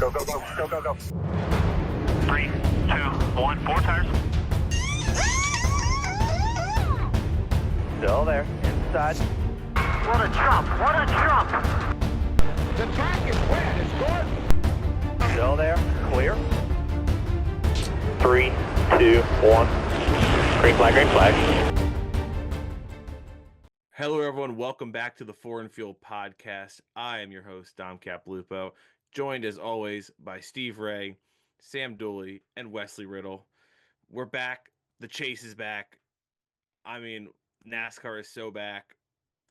Go, go, go, go, go, go. 3, 2, 1, 4 tires. Still there, inside. What a jump! What a jump! The track is wet. It's good. Still there, clear. 3, 2, 1. Green flag, green flag. Hello, everyone. Welcome back to the Foreign Fuel Podcast. I am your host, Dom Caplupo, joined as always by Steve Ray, Sam Dooley, and Wesley Riddle. We're back. The chase is back. I mean, NASCAR is so back.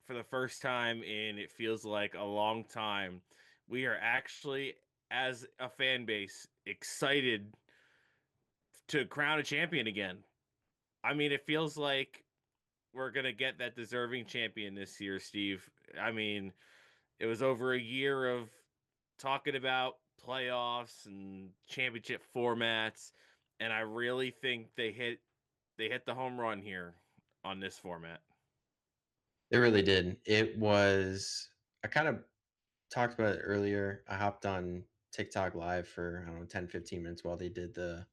For the first time in, it feels like a long time, we are actually, as a fan base, excited to crown a champion again. I mean, it feels like we're going to get that deserving champion this year, Steve. I mean, it was over a year of talking about playoffs and championship formats, and I really think they hit the home run here on this format. It really did. I kind of talked about it earlier. I hopped on TikTok live for, I don't know, 10, 15 minutes while they did the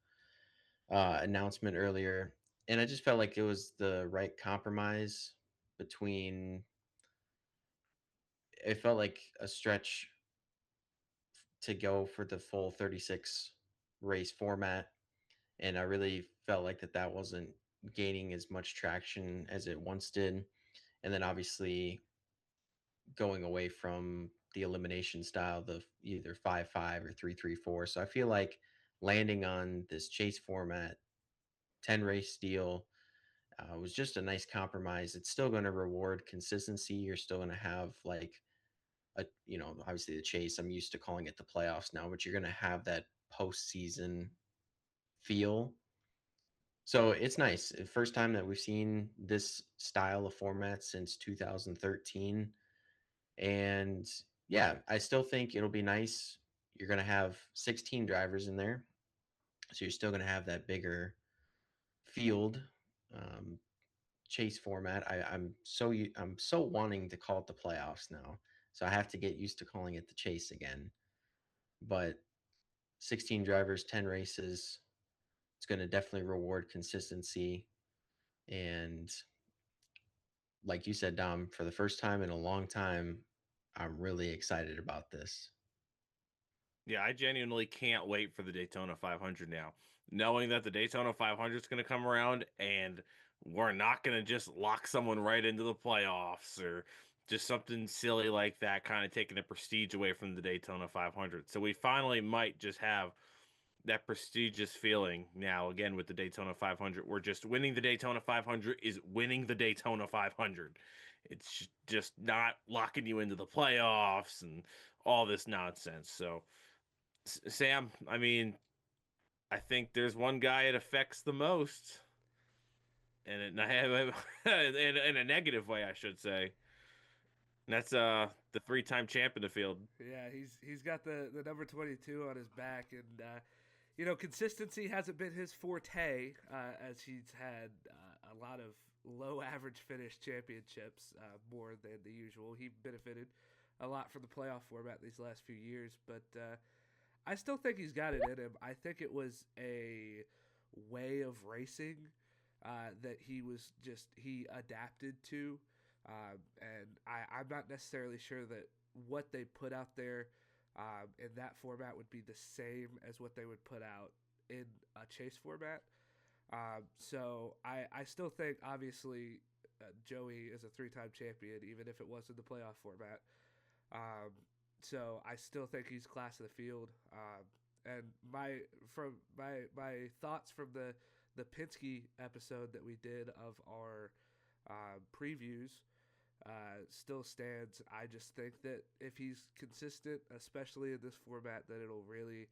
announcement earlier. And I just felt like it was the right compromise between, it felt like a stretch to go for the full 36 race format. And I really felt like that wasn't gaining as much traction as it once did. And then obviously going away from the elimination style, the either 5-5 or 3-3-4. So I feel like landing on this chase format, 10 race deal, was just a nice compromise. It's still going to reward consistency. You're still going to have obviously the chase. I'm used to calling it the playoffs now, but you're going to have that postseason feel. So it's nice. First time that we've seen this style of format since 2013. And yeah, I still think it'll be nice. You're going to have 16 drivers in there. So you're still going to have that bigger field chase format. I'm so wanting to call it the playoffs now. So I have to get used to calling it the chase again. But 16 drivers, 10 races, it's going to definitely reward consistency. And like you said, Dom, for the first time in a long time, I'm really excited about this. Yeah, I genuinely can't wait for the Daytona 500 now. Knowing that the Daytona 500 is going to come around and we're not going to just lock someone right into the playoffs or just something silly like that, kind of taking the prestige away from the Daytona 500. So we finally might just have that prestigious feeling now again with the Daytona 500. We're just winning the Daytona 500 is winning the Daytona 500. It's just not locking you into the playoffs and all this nonsense. So Sam, I mean, I think there's one guy it affects the most, and in a negative way, I should say. And that's the three-time champ in the field. Yeah, he's got the number 22 on his back, and consistency hasn't been his forte, as he's had a lot of low average finish championships, more than the usual. He benefited a lot from the playoff format these last few years, but I still think he's got it in him. I think it was a way of racing that he adapted to. And I'm not necessarily sure that what they put out there in that format would be the same as what they would put out in a chase format. So I still think, obviously, Joey is a three-time champion, even if it was in the playoff format. So I still think he's class of the field. And my thoughts from the Penske episode that we did of our previews still stands. I just think that if he's consistent, especially in this format, that it'll really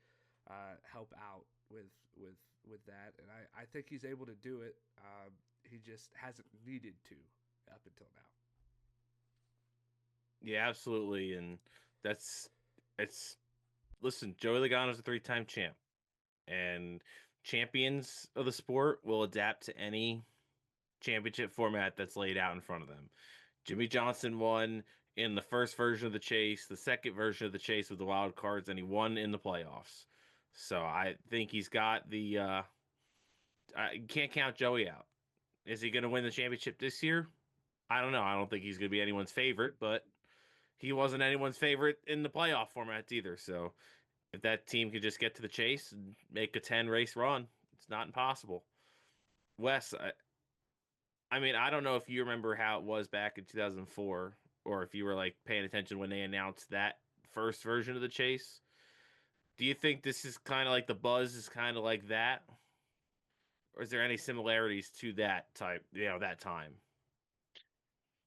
help out with that. And I think he's able to do it. He just hasn't needed to up until now. Yeah, absolutely, and listen, Joey Logano's a three-time champ, and champions of the sport will adapt to any championship format that's laid out in front of them. Jimmy Johnson won in the first version of the chase, the second version of the chase with the wild cards, and he won in the playoffs. So I think he's got the. I can't count Joey out. Is he going to win the championship this year? I don't know. I don't think he's going to be anyone's favorite, but he wasn't anyone's favorite in the playoff formats either. So if that team could just get to the chase and make a 10 race run, it's not impossible. Wes, I mean, I don't know if you remember how it was back in 2004 or if you were like paying attention when they announced that first version of the chase. Do you think this is kind of like the buzz is kind of like that? Or is there any similarities to that type, that time?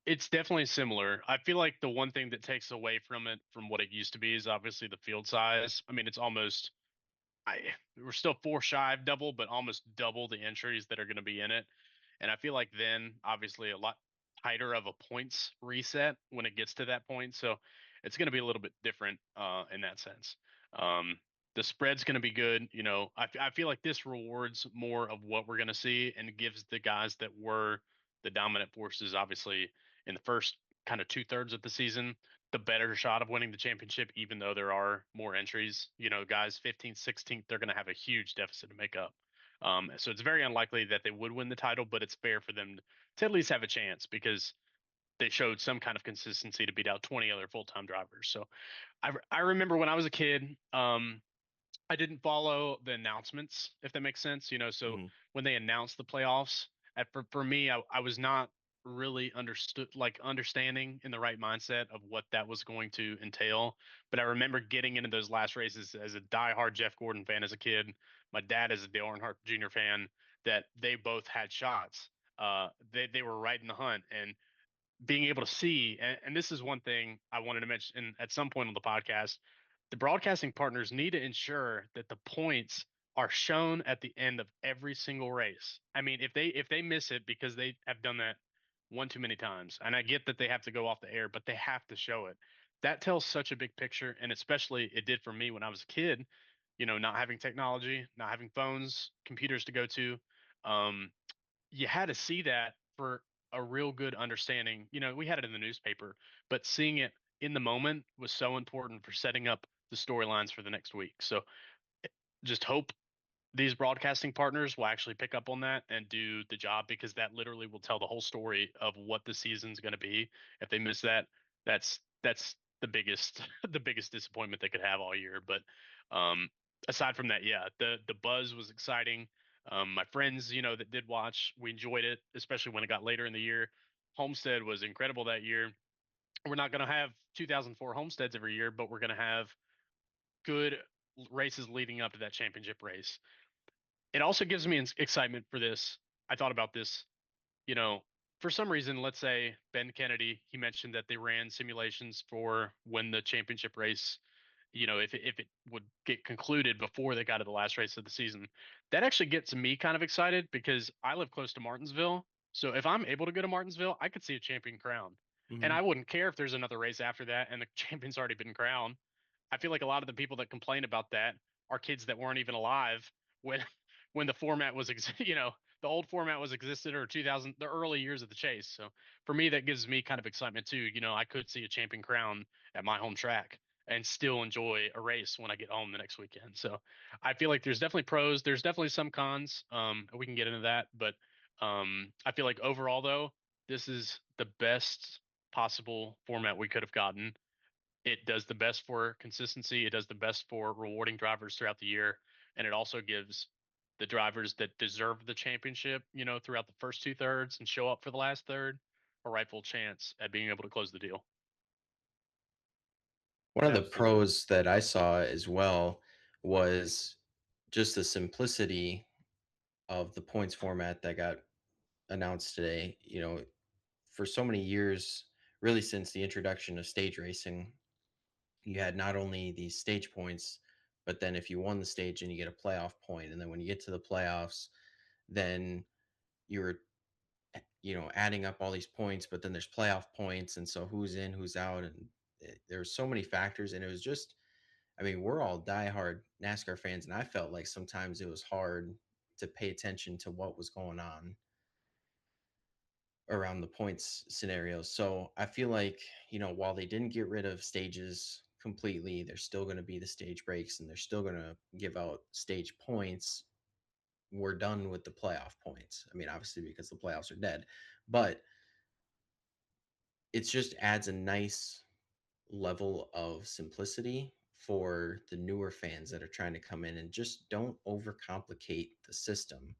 It's definitely similar. I feel like the one thing that takes away from it from what it used to be is obviously the field size. I mean, it's almost we're still four shy of double, but almost double the entries that are going to be in it. And I feel like then obviously a lot tighter of a points reset when it gets to that point. So it's going to be a little bit different in that sense. Um, the spread's going to be good. You know, I feel like this rewards more of what we're going to see and gives the guys that were the dominant forces, obviously, in the first kind of 2/3 of the season, the better shot of winning the championship, even though there are more entries. You know, guys 15th, 16th, they're going to have a huge deficit to make up. So it's very unlikely that they would win the title, but it's fair for them to at least have a chance because they showed some kind of consistency to beat out 20 other full-time drivers. So I remember when I was a kid, I didn't follow the announcements, if that makes sense. You know, so Mm-hmm. when they announced the playoffs, for me, I was not really understanding in the right mindset of what that was going to entail. But I remember getting into those last races as a diehard Jeff Gordon fan as a kid. My dad is a Dale Earnhardt Jr. fan. That they both had shots. They were right in the hunt, and being able to see, and this is one thing I wanted to mention at some point on the podcast, the broadcasting partners need to ensure that the points are shown at the end of every single race. I mean, if they miss it because they have done that one too many times, and I get that they have to go off the air, but they have to show it. That tells such a big picture, and especially it did for me when I was a kid. You know, not having technology, not having phones, computers to go to. Um, you had to see that for a real good understanding. You know, we had it in the newspaper, but seeing it in the moment was so important for setting up the storylines for the next week. So just hope these broadcasting partners will actually pick up on that and do the job because that literally will tell the whole story of what the season's going to be. If they miss that, that's the biggest the biggest disappointment they could have all year. But aside from that, yeah, the buzz was exciting. My friends, you know, that did watch, we enjoyed it, especially when it got later in the year. Homestead was incredible that year. We're not going to have 2004 Homesteads every year, but we're going to have good races leading up to that championship race. It also gives me excitement for this. I thought about this, you know, for some reason, let's say Ben Kennedy, he mentioned that they ran simulations for when the championship race, you know, if it would get concluded before they got to the last race of the season. That actually gets me kind of excited because I live close to Martinsville. So if I'm able to go to Martinsville, I could see a champion crown. And Mm-hmm. I wouldn't care if there's another race after that and the champion's already been crowned. I feel like a lot of the people that complain about that are kids that weren't even alive when when the format was you know, the old format was existed or 2000 the early years of the chase. So for me that gives me kind of excitement too. You know, I could see a champion crown at my home track and still enjoy a race when I get home the next weekend. So I feel like there's definitely pros, there's definitely some cons. We can get into that, but I feel like overall though, this is the best possible format we could have gotten. It does the best for consistency. It does the best for rewarding drivers throughout the year. And it also gives the drivers that deserve the championship, you know, throughout the first 2/3 and show up for the last third, a rightful chance at being able to close the deal. One of the Absolutely. pros that I saw as well was just the simplicity of the points format that got announced today. You know, for so many years, really since the introduction of stage racing, you had not only these stage points, but then if you won the stage and you get a playoff point, and then when you get to the playoffs, then you were adding up all these points, but then there's playoff points, and so who's in, who's out, and there's so many factors, and it was just, I mean, we're all diehard NASCAR fans, and I felt like sometimes it was hard to pay attention to what was going on. around the points scenarios. So I feel like, while they didn't get rid of stages completely, there's still going to be the stage breaks and they're still going to give out stage points. We're done with the playoff points. I mean, obviously, because the playoffs are dead, but it just adds a nice level of simplicity for the newer fans that are trying to come in, and just don't overcomplicate the system.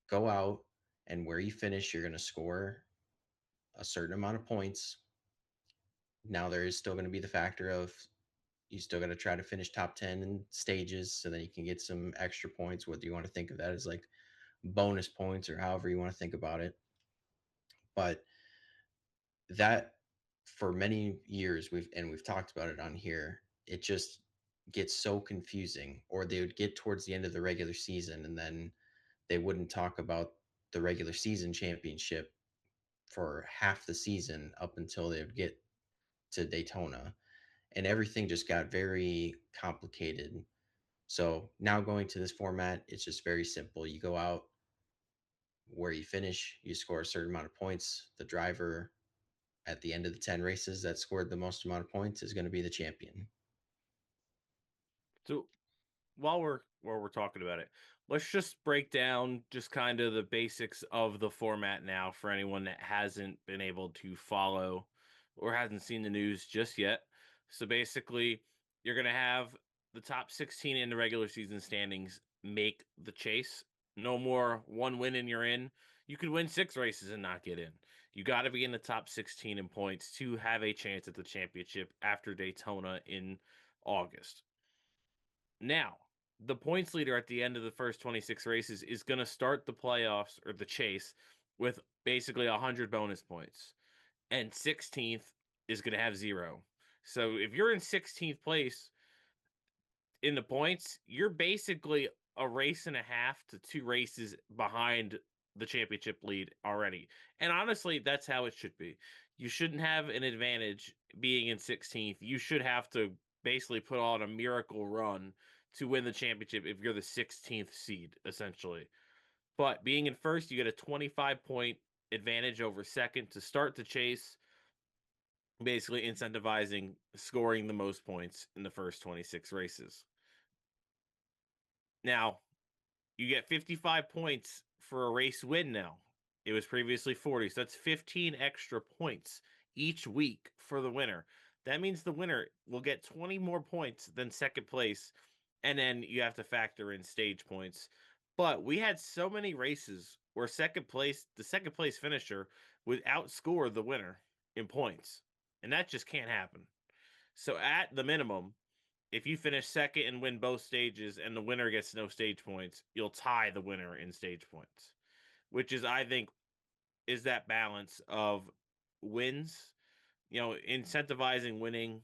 Go out, and where you finish, you're going to score a certain amount of points. Now, there is still going to be the factor of you still got to try to finish top 10 in stages so that you can get some extra points, whether you want to think of that as like bonus points or however you want to think about it. But that, for many years, we've talked about it on here, it just gets so confusing. Or they would get towards the end of the regular season and then they wouldn't talk about the regular season championship for half the season up until they would get to Daytona, and everything just got very complicated. So now going to this format, it's just very simple. You go out, where you finish, you score a certain amount of points. The driver at the end of the 10 races that scored the most amount of points is going to be the champion. So while we're talking about it, let's just break down just kind of the basics of the format now for anyone that hasn't been able to follow or hasn't seen the news just yet. So basically, you're going to have the top 16 in the regular season standings make the chase. No more one win and you're in. You could win 6 races and not get in. You got to be in the top 16 in points to have a chance at the championship after Daytona in August. Now, the points leader at the end of the first 26 races is going to start the playoffs or the chase with basically 100 bonus points. And 16th is going to have 0. So if you're in 16th place in the points, you're basically a race and a half to 2 races behind the championship lead already. And honestly, that's how it should be. You shouldn't have an advantage being in 16th. You should have to basically put on a miracle run to win the championship if you're the 16th seed, essentially. But being in first, you get a 25-point advantage over second to start the chase, basically incentivizing scoring the most points in the first 26 races. Now, you get 55 points for a race win now. It was previously 40, so that's 15 extra points each week for the winner. That means the winner will get 20 more points than second place, and then you have to factor in stage points. But we had so many races where the second place finisher would outscore the winner in points, and that just can't happen. So at the minimum, if you finish second and win both stages and the winner gets no stage points, you'll tie the winner in stage points, which is, I think, is that balance of wins, incentivizing winning,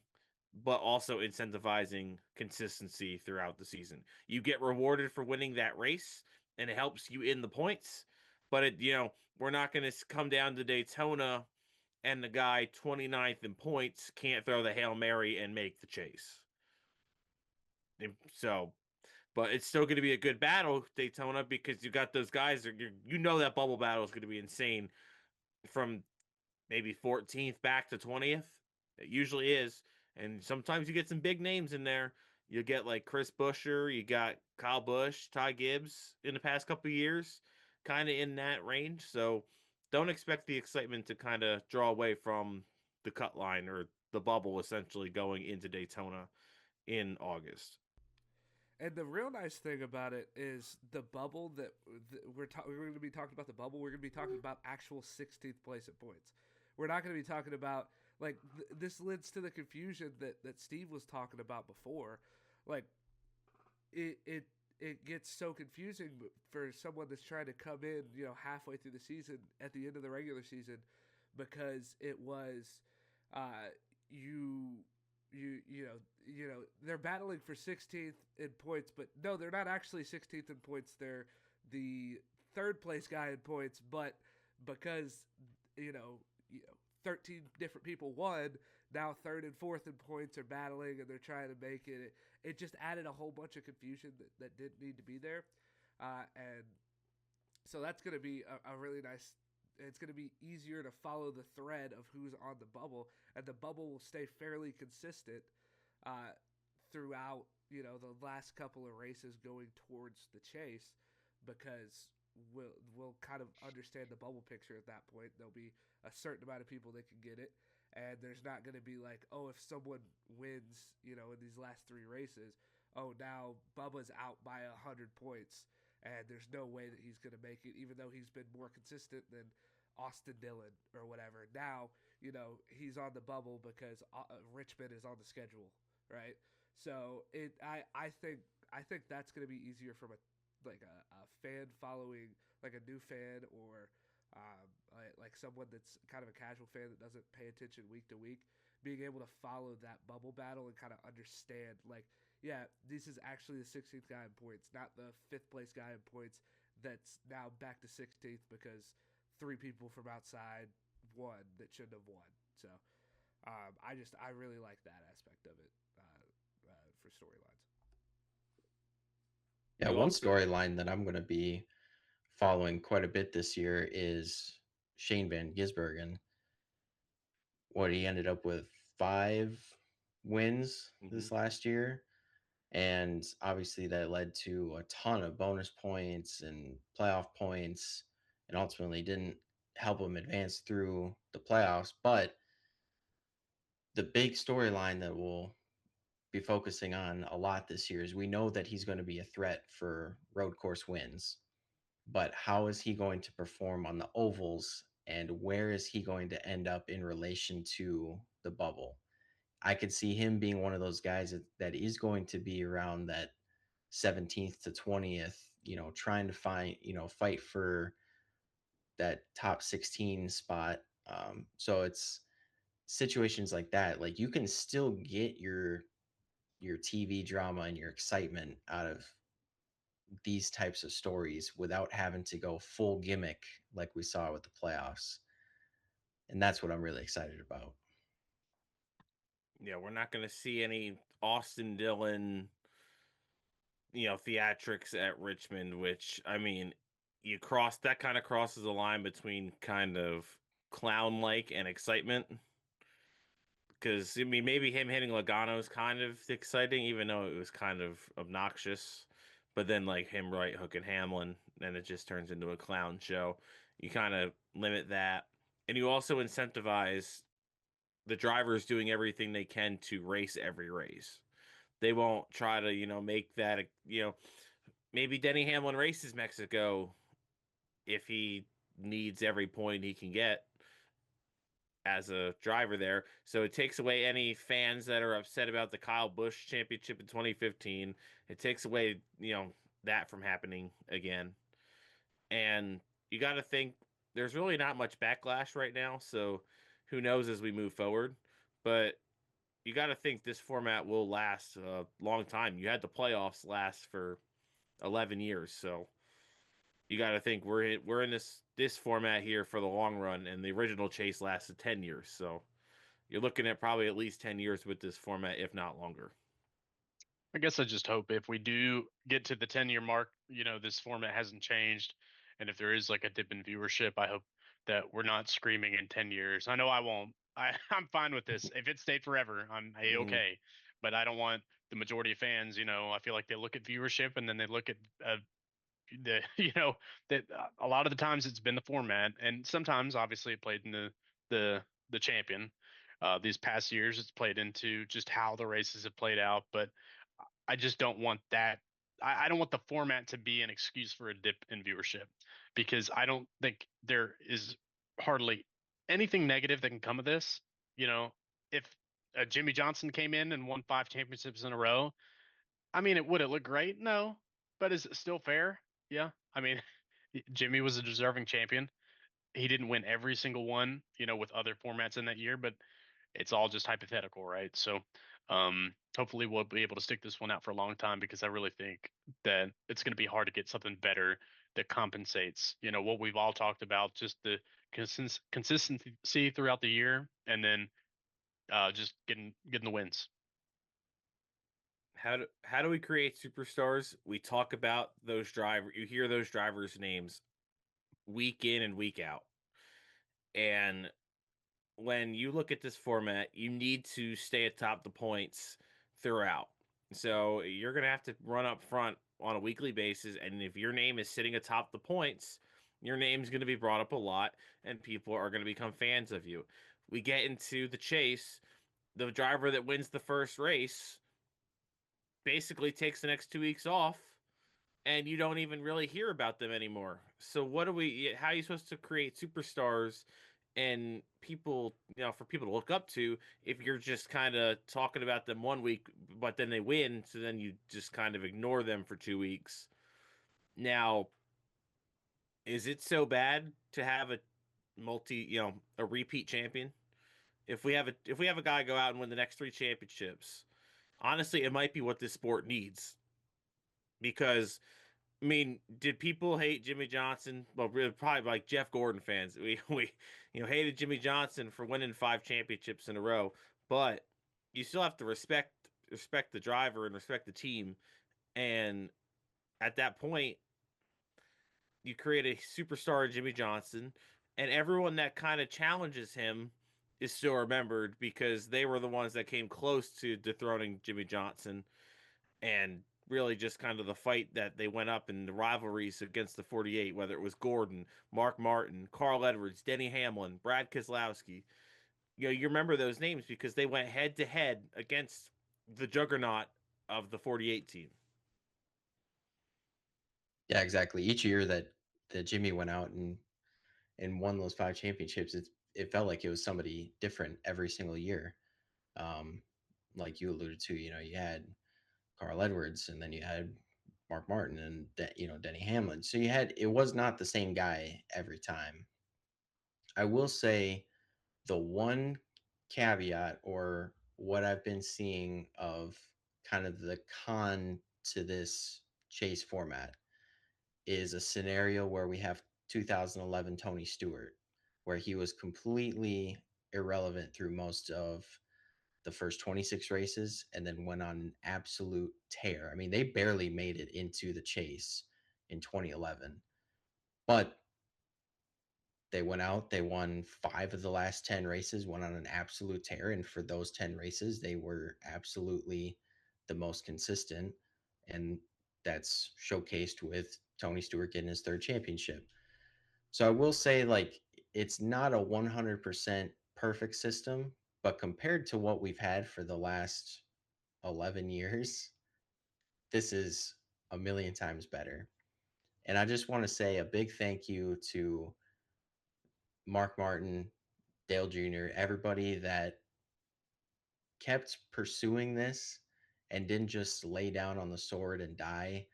but also incentivizing consistency throughout the season. You get rewarded for winning that race and it helps you in the points, but we're not going to come down to Daytona and the guy 29th in points can't throw the Hail Mary and make the chase. So, but it's still going to be a good battle, Daytona, because you got those guys. That bubble battle is going to be insane from maybe 14th back to 20th. It usually is, and sometimes you get some big names in there. You get like Chris Buescher, you got Kyle Busch, Ty Gibbs in the past couple of years, kind of in that range. So don't expect the excitement to kind of draw away from the cut line or the bubble, essentially going into Daytona in August. And the real nice thing about it is the bubble that we're going to be talking about. The bubble, we're going to be talking about actual 16th place at points. We're not going to be talking about like this leads to the confusion that Steve was talking about before. Like it gets so confusing for someone that's trying to come in, halfway through the season at the end of the regular season, because it was they're battling for 16th in points, but no, they're not actually 16th in points. They're the third place guy in points, but because 13 different people won, now third and fourth in points are battling and they're trying to make it. It just added a whole bunch of confusion that didn't need to be there, and so that's going to be a really nice it's going to be easier to follow the thread of who's on the bubble, and the bubble will stay fairly consistent uh, throughout the last couple of races going towards the chase, because we'll kind of understand the bubble picture at that point. There'll be a certain amount of people that can get it, and there's not going to be like, oh, if someone wins, in these last three races, oh, now Bubba's out by 100 points, and there's no way that he's going to make it, even though he's been more consistent than Austin Dillon or whatever. Now, he's on the bubble because Richmond is on the schedule, right? So I think that's going to be easier from a fan following, like a new fan, or like someone that's kind of a casual fan that doesn't pay attention week to week, being able to follow that bubble battle and kind of understand, like, yeah, this is actually the 16th guy in points, not the 5th place guy in points that's now back to 16th because 3 people from outside won that shouldn't have won. So I really like that aspect of it for storylines. Yeah, You one also- storyline that I'm going to be following quite a bit this year is Shane Van Gisbergen. What he ended up with 5 wins this last year, and obviously that led to a ton of bonus points and playoff points, and ultimately didn't help him advance through the playoffs. But the big storyline that we'll be focusing on a lot this year is we know that he's going to be a threat for road course wins, but how is he going to perform on the ovals, and where is he going to end up in relation to the bubble? I could see him being one of those guys that is going to be around that 17th to 20th, trying to fight for that top 16 spot. So it's situations like that. Like, you can still get your TV drama and your excitement out of these types of stories without having to go full gimmick like we saw with the playoffs. And that's what I'm really excited about. Yeah, we're not going to see any Austin Dillon, theatrics at Richmond, which, I mean, that kind of crosses the line between kind of clown like and excitement. Because, I mean, maybe him hitting Logano is kind of exciting, even though it was kind of obnoxious. But then, like, him right hooking Hamlin, then it just turns into a clown show. You kind of limit that. And you also incentivize the drivers doing everything they can to race every race. They won't try to, make that, maybe Denny Hamlin races Mexico if he needs every point he can get as a driver there. So it takes away any fans that are upset about the Kyle Busch championship in 2015. It takes away, that from happening again. And you got to think there's really not much backlash right now. So who knows as we move forward. But you got to think this format will last a long time. You had the playoffs last for 11 years. So you got to think we're in this format here for the long run, and the original chase lasted 10 years. So you're looking at probably at least 10 years with this format, if not longer. I guess I just hope if we do get to the 10-year mark, this format hasn't changed. And if there is like a dip in viewership, I hope that we're not screaming in 10 years. I know I won't. I'm fine with this. If it stayed forever, I'm A-okay. But I don't want the majority of fans, I feel like they look at viewership and then they look at the, that a lot of the times it's been the format. And sometimes obviously it played in the champion. These past years, it's played into just how the races have played out. But I just don't want that. I don't want the format to be an excuse for a dip in viewership, because I don't think there is hardly anything negative that can come of this. If Jimmy Johnson came in and won 5 championships in a row, I mean, would it look great? No, but is it still fair? Yeah. I mean, Jimmy was a deserving champion. He didn't win every single one, with other formats in that year, but it's all just hypothetical, right? So hopefully we'll be able to stick this one out for a long time, because I really think that it's going to be hard to get something better that compensates, what we've all talked about, just the consistency throughout the year, and then just getting the wins. How do we create superstars? We talk about those drivers. You hear those drivers' names week in and week out. And when you look at this format, you need to stay atop the points throughout. So you're going to have to run up front on a weekly basis. And if your name is sitting atop the points, your name's going to be brought up a lot and people are going to become fans of you. We get into the chase. The driver that wins the first race basically takes the next 2 weeks off and you don't even really hear about them anymore. So what do we how are you supposed to create superstars and people, for people to look up to if you're just kind of talking about them 1 week but then they win, so then you just kind of ignore them for 2 weeks. Now, is it so bad to have a a repeat champion? If we have a guy go out and win the next 3 championships, honestly, it might be what this sport needs because I mean, did people hate Jimmy Johnson? Well, really, probably like Jeff Gordon fans. We hated Jimmy Johnson for winning 5 championships in a row, but you still have to respect the driver and respect the team. And at that point, you create a superstar Jimmy Johnson, and everyone that kind of challenges him is still remembered because they were the ones that came close to dethroning Jimmy Johnson and really just kind of the fight that they went up in the rivalries against the 48, whether it was Gordon, Mark Martin, Carl Edwards, Denny Hamlin, Brad Keselowski. You remember those names because they went head to head against the juggernaut of the 48 team. Yeah, exactly. Each year that Jimmy went out and won those 5 championships, it felt like it was somebody different every single year. Um, like you alluded to, you had Carl Edwards, and then you had Mark Martin, and Denny Hamlin. So it was not the same guy every time. I will say the one caveat, or what I've been seeing of kind of the con to this chase format, is a scenario where we have 2011 Tony Stewart, where he was completely irrelevant through most of the first 26 races and then went on an absolute tear. I mean, they barely made it into the chase in 2011, but they went out, they won 5 of the last 10 races, went on an absolute tear. And for those 10 races, they were absolutely the most consistent. And that's showcased with Tony Stewart getting his 3rd championship. So I will say, like, it's not a 100% perfect system, but compared to what we've had for the last 11 years, this is a million times better. And I just want to say a big thank you to Mark Martin, Dale Jr., everybody that kept pursuing this and didn't just lay down on the sword and die.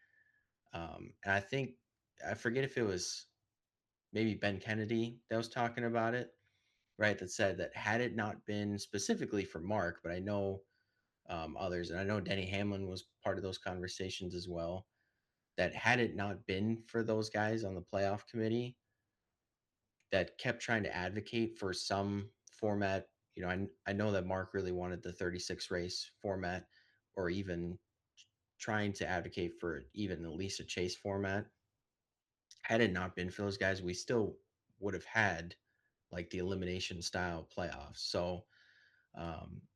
And I forget if it was maybe Ben Kennedy that was talking about it, right? That said that had it not been specifically for Mark, but I know others, and I know Denny Hamlin was part of those conversations as well, that had it not been for those guys on the playoff committee that kept trying to advocate for some format. I know that Mark really wanted the 36 race format, or even trying to advocate for even at least a chase format. Had it not been for those guys, we still would have had like the elimination style playoffs. So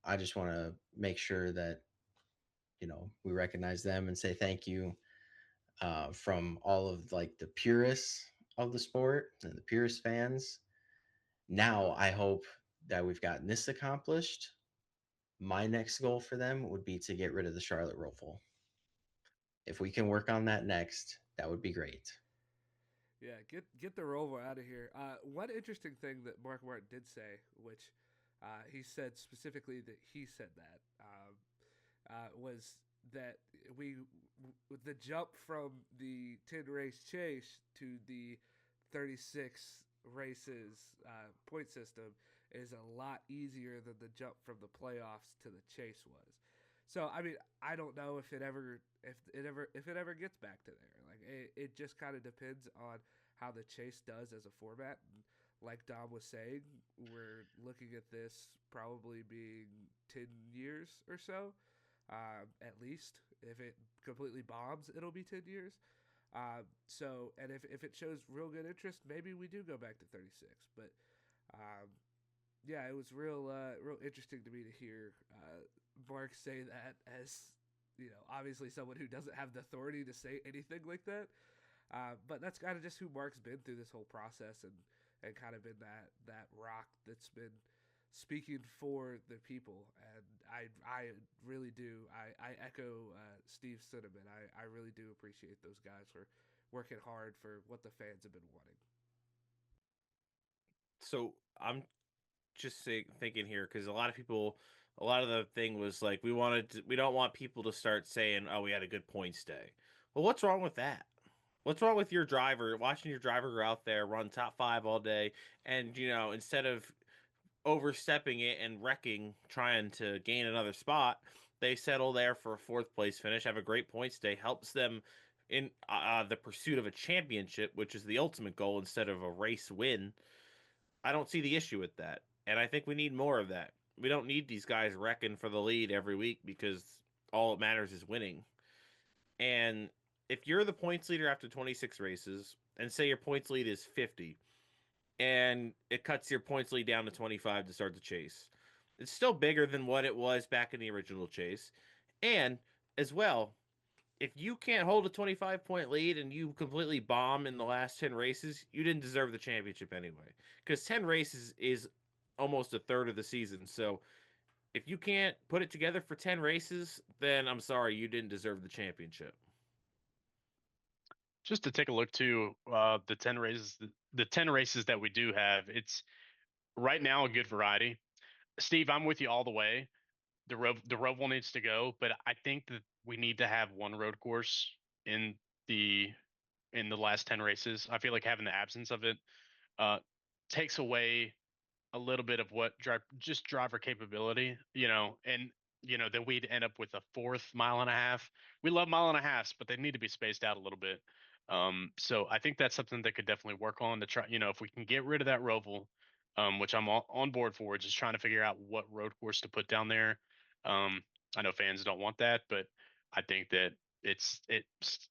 I just want to make sure that we recognize them and say thank you from all of like the purists of the sport and the purist fans. Now I hope that we've gotten this accomplished. My next goal for them would be to get rid of the Charlotte Roval. If we can work on that next, that would be great. Yeah, get the Rover out of here. One interesting thing that Mark Martin did say, which he said specifically that he said that, was that the jump from the 10 race chase to the 36 races point system is a lot easier than the jump from the playoffs to the chase was. So I mean, I don't know if it ever gets back to there. Like it just kind of depends on how the chase does as a format. And like Dom was saying, we're looking at this probably being 10 years or so, at least. If it completely bombs, it'll be 10 years. And if it shows real good interest, maybe we do go back to 36. But Um, yeah, it was real interesting to me to hear Mark say that as obviously someone who doesn't have the authority to say anything like that. But that's kind of just who Mark's been through this whole process and kind of been that rock that's been speaking for the people. And I really do I echo Steve's sentiment. I really do appreciate those guys for working hard for what the fans have been wanting. So I'm just thinking here because a lot of the thing was like we don't want people to start saying, "Oh, we had a good points day." Well, what's wrong with that? What's wrong with your driver watching your driver go out there run top five all day, and instead of overstepping it and wrecking, trying to gain another spot, they settle there for a fourth place finish, have a great points day, helps them in the pursuit of a championship, which is the ultimate goal instead of a race win. I don't see the issue with that. And I think we need more of that. We don't need these guys wrecking for the lead every week because all it matters is winning. And if you're the points leader after 26 races, and say your points lead is 50, and it cuts your points lead down to 25 to start the chase, it's still bigger than what it was back in the original chase. And as well, if you can't hold a 25-point lead and you completely bomb in the last 10 races, you didn't deserve the championship anyway. Because 10 races is almost a third of the season. So if you can't put it together for 10 races, then I'm sorry, you didn't deserve the championship. Just to take a look to the 10 races, the 10 races that we do have, it's right now a good variety. Steve, I'm with you all the way. The Roval needs to go, but I think that we need to have one road course in the in the last 10 races. I feel like having the absence of it uh, takes away a little bit of what just driver capability, and then we'd end up with a fourth mile and a half. We love mile and a halves, but they need to be spaced out a little bit. So I think that's something that could definitely work on to try, if we can get rid of that Roval, which I'm on board for, just trying to figure out what road course to put down there. I know fans don't want that, but I think that it's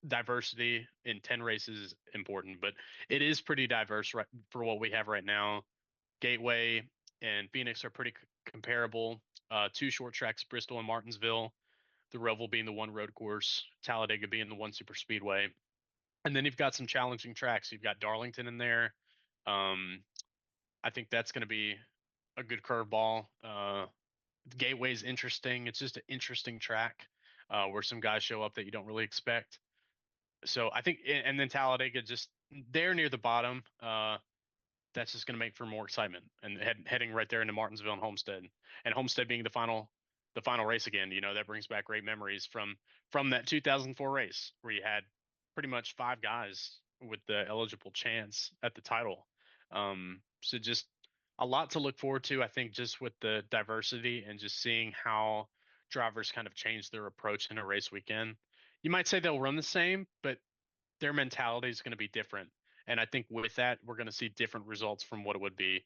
diversity in 10 races is important, but it is pretty diverse right for what we have right now. Gateway and Phoenix are pretty comparable. Two short tracks, Bristol and Martinsville. The Roval being the one road course, Talladega being the one super speedway. And then you've got some challenging tracks. You've got Darlington in there. Um, I think that's going to be a good curveball. Gateway's interesting. It's just an interesting track where some guys show up that you don't really expect. So I think, and then Talladega just there near the bottom. That's just going to make for more excitement and heading right there into Martinsville and Homestead being the final race again. That brings back great memories from that 2004 race where you had pretty much five guys with the eligible chance at the title. So just a lot to look forward to. I think just with the diversity and just seeing how drivers kind of change their approach in a race weekend. You might say they'll run the same, but their mentality is going to be different. And I think with that, we're going to see different results from what it would be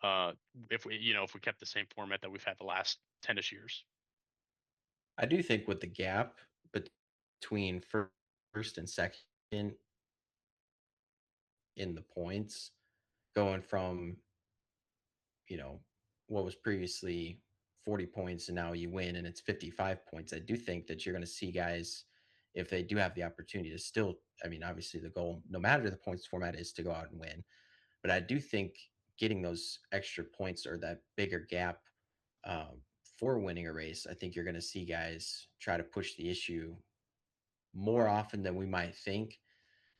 uh, if we kept the same format that we've had the last 10ish years. I do think with the gap between first and second in the points, going from, you know, what was previously 40 points and now you win and it's 55 points, I do think that you're going to see guys, if they do have the opportunity to still, I mean, obviously the goal, no matter the points format, is to go out and win. But I do think getting those extra points or that bigger gap for winning a race, I think you're going to see guys try to push the issue more often than we might think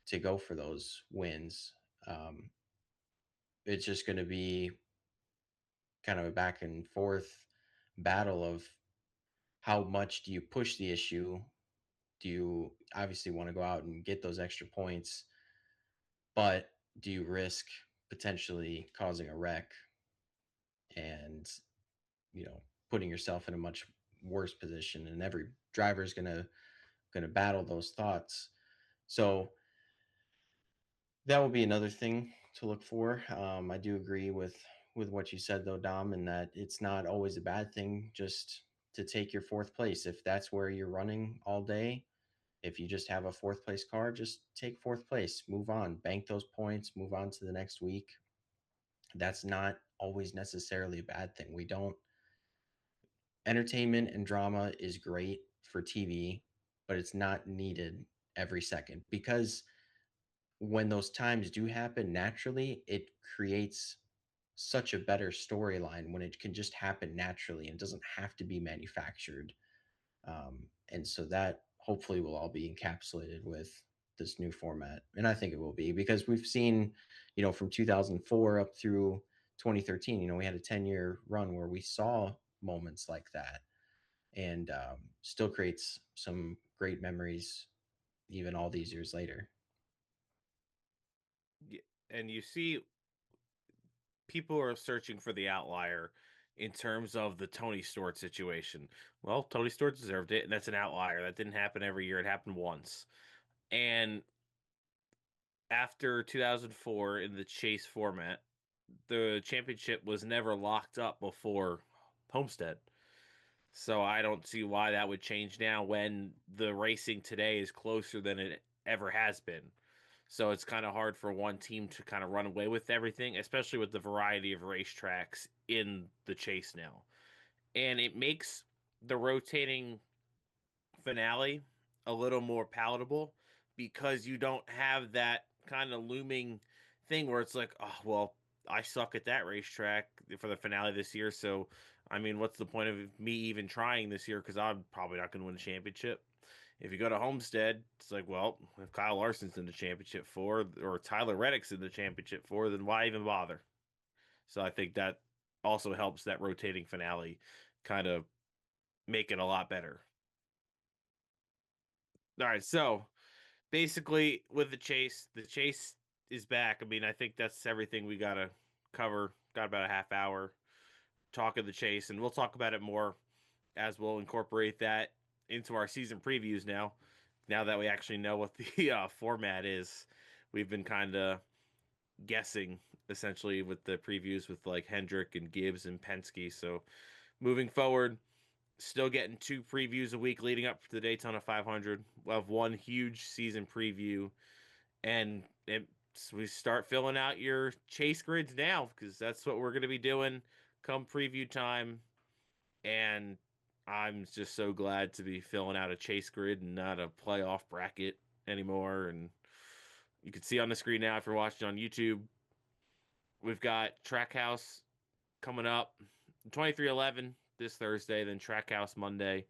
to go for those wins. Um, it's just going to be kind of a back and forth battle of how much do you push the issue? Do you obviously want to go out and get those extra points, but do you risk potentially causing a wreck and, putting yourself in a much worse position? And every driver is going to battle those thoughts. So that will be another thing to look for. I do agree with what you said though, Dom, and that it's not always a bad thing just to take your fourth place. If that's where you're running all day, if you just have a fourth place car, just take fourth place, move on, bank those points, move on to the next week. That's not always necessarily a bad thing. We don't Entertainment and drama is great for TV, but it's not needed every second because when those times do happen naturally, it creates such a better storyline when it can just happen naturally and doesn't have to be manufactured. And so that hopefully will all be encapsulated with this new format. And I think it will be because we've seen, from 2004 up through 2013, we had a 10-year run where we saw moments like that and still creates some great memories even all these years later. And you see, people are searching for the outlier in terms of the Tony Stewart situation. Well, Tony Stewart deserved it, and that's an outlier. That didn't happen every year. It happened once. And after 2004 in the chase format, the championship was never locked up before Homestead. So I don't see why that would change now when the racing today is closer than it ever has been. So it's kind of hard for one team to kind of run away with everything, especially with the variety of racetracks in the chase now. And it makes the rotating finale a little more palatable because you don't have that kind of looming thing where it's like, oh, well, I suck at that racetrack for the finale this year. So, I mean, what's the point of me even trying this year? Because I'm probably not going to win a championship. If you go to Homestead, it's like, well, if Kyle Larson's in the championship for, or Tyler Reddick's in the championship for, then why even bother? So I think that also helps that rotating finale kind of make it a lot better. All right, so basically with the chase is back. I mean, I think that's everything we gotta cover. Got about a half hour talk of the chase, and we'll talk about it more as we'll incorporate that into our season previews now. Now that we actually know what the format is, we've been kind of guessing essentially with the previews with like Hendrick and Gibbs and Penske. So moving forward, still getting 2 previews a week leading up to the Daytona 500. We'll have one huge season preview, and we start filling out your chase grids now because that's what we're going to be doing come preview time. And I'm just so glad to be filling out a chase grid and not a playoff bracket anymore. And you can see on the screen now if you're watching on YouTube, we've got Trackhouse coming up 2311 this Thursday, then Trackhouse Monday,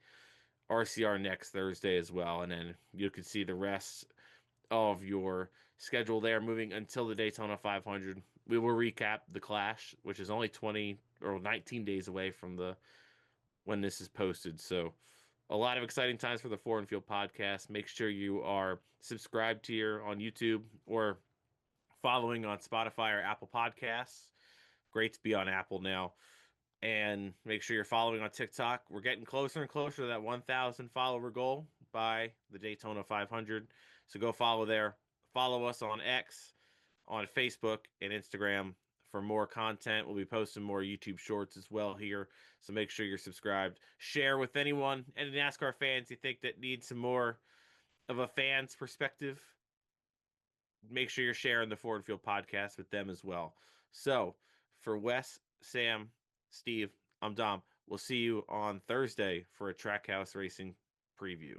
RCR next Thursday as well. And then you can see the rest of your schedule there moving until the Daytona 500. We will recap the Clash, which is only 20 or 19 days away from the when this is posted. So a lot of exciting times for the Four and Field podcast. Make sure you are subscribed here on YouTube or following on Spotify or Apple Podcasts. Great to be on Apple now. And make sure you're following on TikTok. We're getting closer and closer to that 1,000 follower goal by the Daytona 500. So go follow there. Follow us on X, on Facebook, and Instagram for more content. We'll be posting more YouTube shorts as well here. So make sure you're subscribed. Share with anyone, any NASCAR fans you think that need some more of a fan's perspective. Make sure you're sharing the Forward Field podcast with them as well. So for Wes, Sam, Steve, I'm Dom. We'll see you on Thursday for a Trackhouse Racing preview.